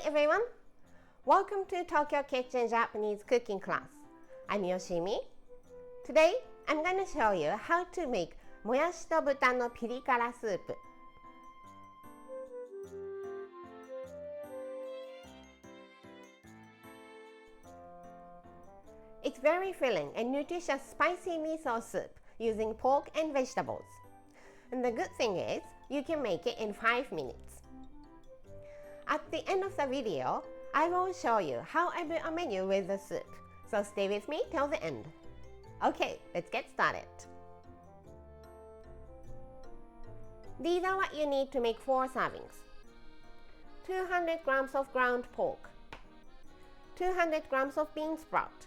everyone! Welcome to Tokyo Kitchen Japanese cooking class. I'm Yoshimi. Today, I'm going to show you how to make もやしと豚のピリ辛スープ。It's very filling and nutritious spicy miso soup using pork and vegetables. And the good thing is, you can make it in 5 minutes. At the end of the video, I will show you how I build a menu with the soup. So stay with me till the end. Okay, let's get started. These are what you need to make 4 servings. 200 grams of ground pork, 200 grams of bean sprout,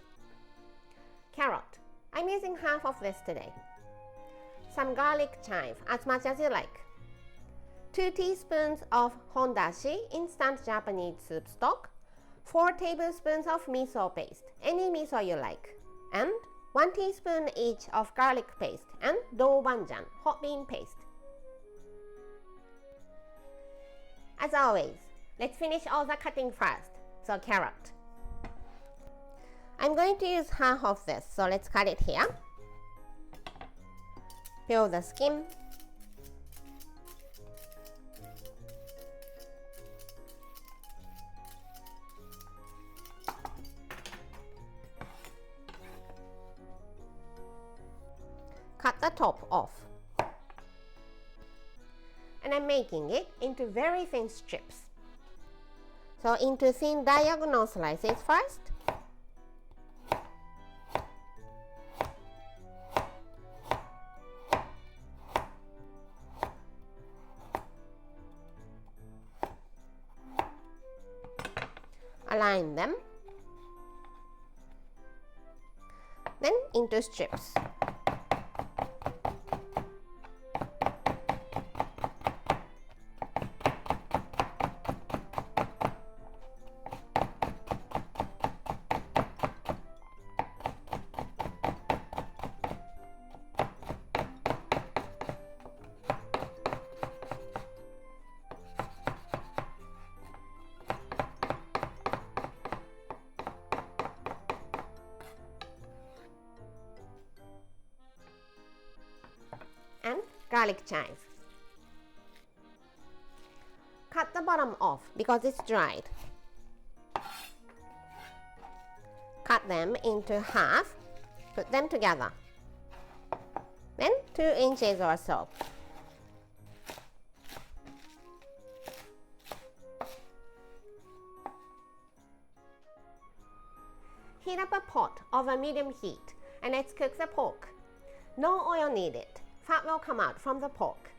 carrot, I'm using half of this today, some garlic chive, as much as you like, 2 teaspoons of hondashi instant Japanese soup stock, 4 tablespoons of miso paste, any miso you like, and 1 teaspoon each of garlic paste and doubanjan, hot bean paste. As always, let's finish all the cutting first. So carrot. I'm going to use half of this, so let's cut it here. Peel the skin. Cut the top off. And I'm making it into very thin strips. So into thin diagonal slices first. Align them. Then into strips. And garlic chive. Cut the bottom off because it's dried. Cut them into half, put them together. Then 2 inches or so. Heat up a pot over medium heat and let's cook the pork. No oil needed. Fat will come out from the pork.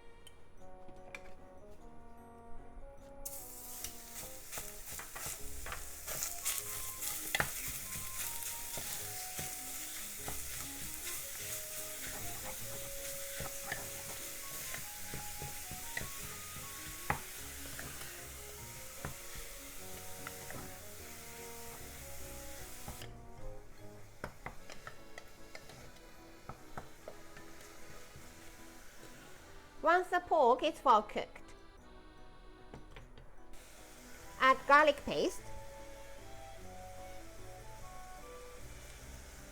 Once the pork is well cooked, add garlic paste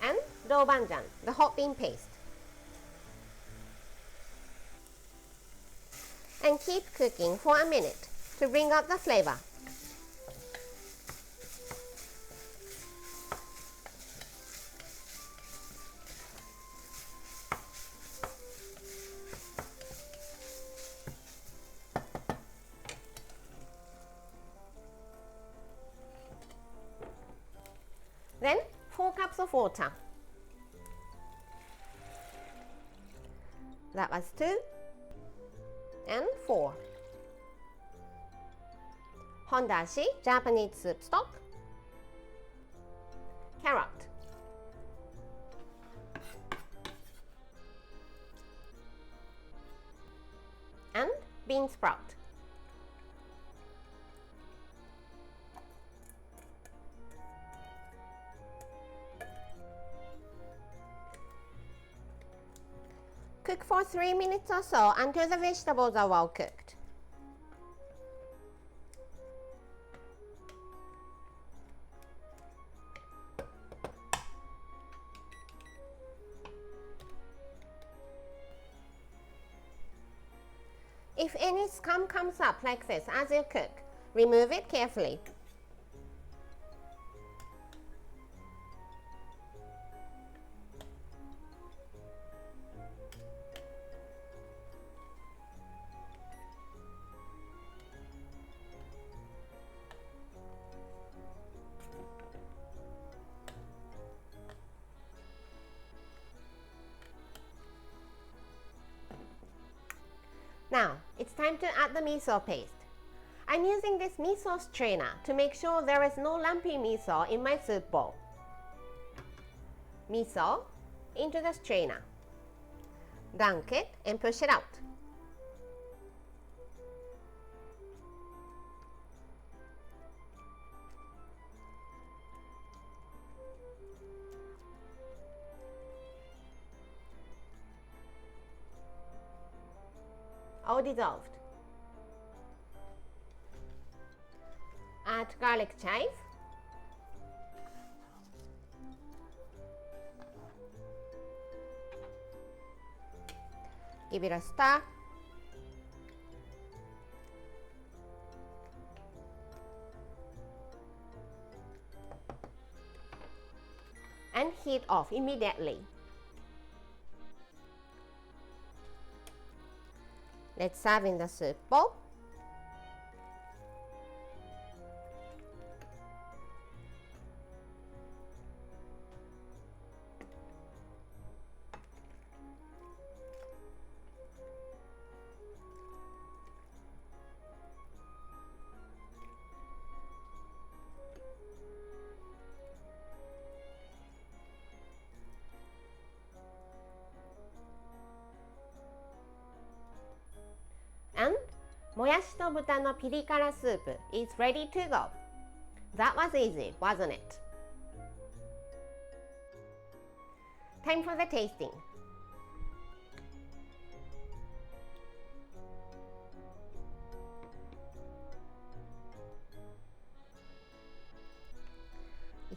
and doubanjan, the hot bean paste, and keep cooking for a minute to bring out the flavor. Then 4 cups of water. That was 2 and 4. Hondashi Japanese soup stock. Carrot. And bean sprout. Cook for 3 minutes or so until the vegetables are well cooked. If any scum comes up like this as you cook, remove it carefully. Now, it's time to add the miso paste. I'm using this miso strainer to make sure there is no lumpy miso in my soup bowl. Miso into the strainer. Dunk it and push it out. All dissolved. Add garlic chive, give it a stir, and heat off immediately. Let's serve in the soup bowl. And もやしと豚のピリ辛スープ is ready to go. That was easy, wasn't it? Time for the tasting.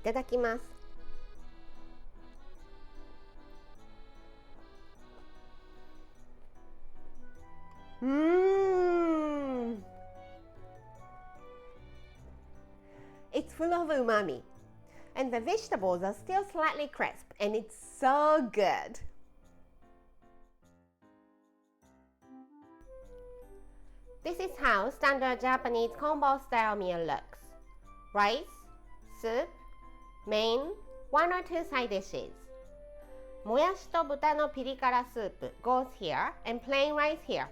Itadakimasu. It's full of umami, and the vegetables are still slightly crisp, and it's so good. This is how standard Japanese combo style meal looks. Rice, soup, main, 1 or 2 side dishes. もやしと豚のピリ辛スープ goes here and plain rice here.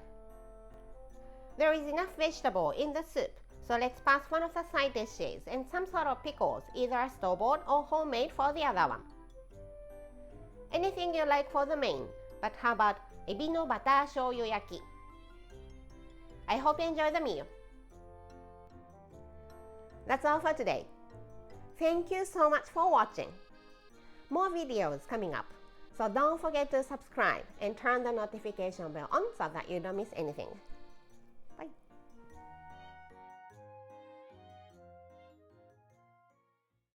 There is enough vegetable in the soup, so let's pass one of the side dishes and some sort of pickles, either store-bought or homemade for the other one. Anything you like for the main, but how about エビのバター醤油焼き? I hope you enjoy the meal. That's all for today. Thank you so much for watching. More videos coming up, so don't forget to subscribe and turn the notification bell on so that you don't miss anything.